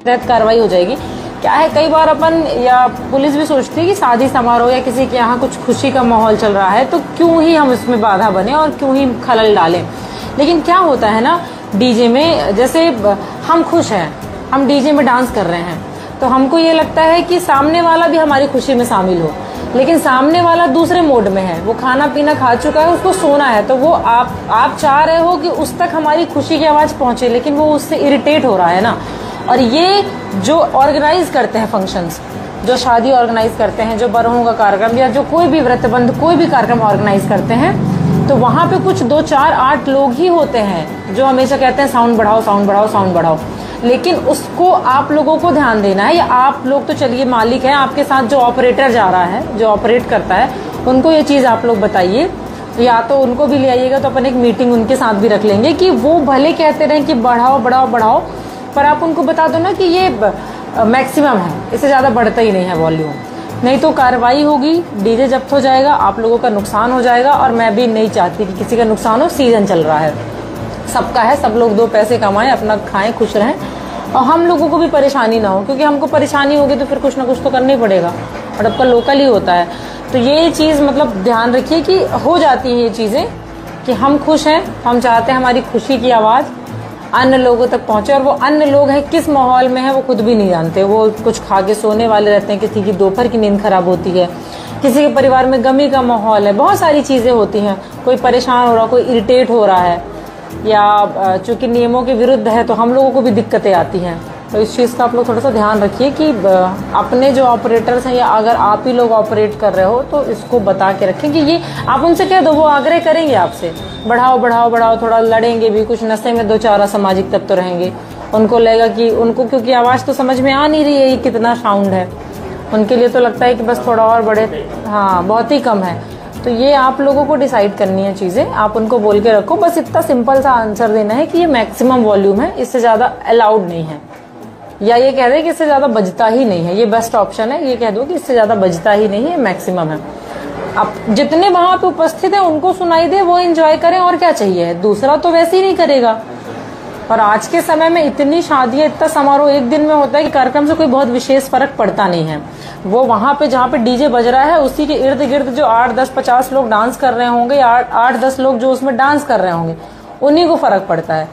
तहत कार्रवाई हो जाएगी। क्या है, कई बार अपन या पुलिस भी सोचती है कि शादी समारोह या किसी के यहाँ कुछ खुशी का माहौल चल रहा है तो क्यों ही हम इसमें बाधा बने और क्यों ही खलल डालें। लेकिन क्या होता है ना, डीजे में जैसे हम खुश हैं, हम डीजे में डांस कर रहे हैं तो हमको ये लगता है कि सामने वाला भी हमारी खुशी में शामिल हो, लेकिन सामने वाला दूसरे मोड में है, वो खाना पीना खा चुका है, उसको सोना है, तो वो आप चाह रहे हो कि उस तक हमारी खुशी की आवाज पहुंचे, लेकिन वो उससे इरिटेट हो रहा है ना। और ये जो ऑर्गेनाइज करते हैं फंक्शंस, जो शादी ऑर्गेनाइज करते हैं, जो बरहों का कार्यक्रम या जो कोई भी व्रतबंध कोई भी कार्यक्रम ऑर्गेनाइज करते हैं, तो वहां पे कुछ 2 4 8 लोग ही होते हैं जो हमेशा कहते हैं साउंड बढ़ाओ साउंड बढ़ाओ साउंड बढ़ाओ। लेकिन उसको आप लोगों को ध्यान देना है, या आप लोग तो चलिए मालिक हैं, आपके साथ जो ऑपरेटर जा रहा है, जो ऑपरेट करता है, उनको ये चीज आप लोग बताइए, या तो उनको भी ले आइएगा तो अपन एक मीटिंग उनके साथ भी रख लेंगे कि वो भले कहते रहे कि बढ़ाओ बढ़ाओ बढ़ाओ, पर आप उनको बता दो ना कि ये मैक्सिमम है, इससे ज्यादा बढ़ता ही नहीं है वॉल्यूम, नहीं तो कार्रवाई होगी, डीजे जब्त हो जाएगा, आप लोगों का नुकसान हो जाएगा। और मैं भी नहीं चाहती कि किसी का नुकसान हो, सीजन चल रहा है, सबका है, सब लोग 2 पैसे कमाएं, अपना खाएं, खुश रहें, और हम लोगों को भी परेशानी ना हो, क्योंकि हमको परेशानी होगी तो फिर कुछ ना कुछ तो करना ही पड़ेगा, और आपका लोकल ही होता है। तो ये चीज मतलब ध्यान रखिए कि हो जाती है ये चीजें कि हम खुश हैं, हम चाहते हैं हमारी खुशी की आवाज अन्य लोगों तक पहुंचे, और वो अन्य लोग हैं किस माहौल में है वो खुद भी नहीं जानते, वो कुछ खा के सोने वाले रहते हैं, किसी की दोपहर की नींद खराब होती है, किसी के परिवार में गमी का माहौल है, बहुत सारी चीजें होती हैं, कोई परेशान हो रहा, कोई इरिटेट हो रहा है, या चूंकि नियमों के विरुद्ध है तो हम लोगों को भी दिक्कतें आती हैं। तो इस चीज़ का आप लोग थोड़ा सा ध्यान रखिए कि अपने जो ऑपरेटर्स हैं, या अगर आप ही लोग ऑपरेट कर रहे हो तो इसको बता के रखें कि ये आप उनसे कह दो, वो आग्रह करेंगे आपसे, बढ़ाओ बढ़ाओ बढ़ाओ, थोड़ा लड़ेंगे भी, कुछ नशे में 2 4 असामाजिक तत्व रहेंगे, उनको लगेगा कि उनको, क्योंकि आवाज़ तो समझ में आ नहीं रही है ये कितना साउंड है, उनके लिए तो लगता है कि बस थोड़ा और बढ़े, हाँ बहुत ही कम है। तो ये आप लोगों को डिसाइड करनी है चीज़ें, आप उनको बोल के रखो, बस इतना सिंपल सा आंसर देना है कि ये मैक्सिमम वॉल्यूम है, इससे ज़्यादा अलाउड नहीं है, या ये कह दे कि इससे ज़्यादा बजता ही नहीं है, ये बेस्ट ऑप्शन है, ये कह दो कि इससे ज़्यादा बजता ही नहीं है, मैक्सिमम है। अब जितने वहां पे उपस्थित हैं उनको सुनाई दे, वो एंजॉय करें, और क्या चाहिए, दूसरा तो वैसे ही नहीं करेगा। और आज के समय में इतनी शादियां, इतना समारोह एक दिन में होता है कि कार्यक्रम से कोई बहुत विशेष फर्क पड़ता नहीं है। वो वहां पे जहाँ पे डीजे बज रहा है उसी के इर्द गिर्द जो 8 10 50 लोग डांस कर रहे होंगे, या 8 10 लोग जो उसमें डांस कर रहे होंगे, उन्हीं को फर्क पड़ता है।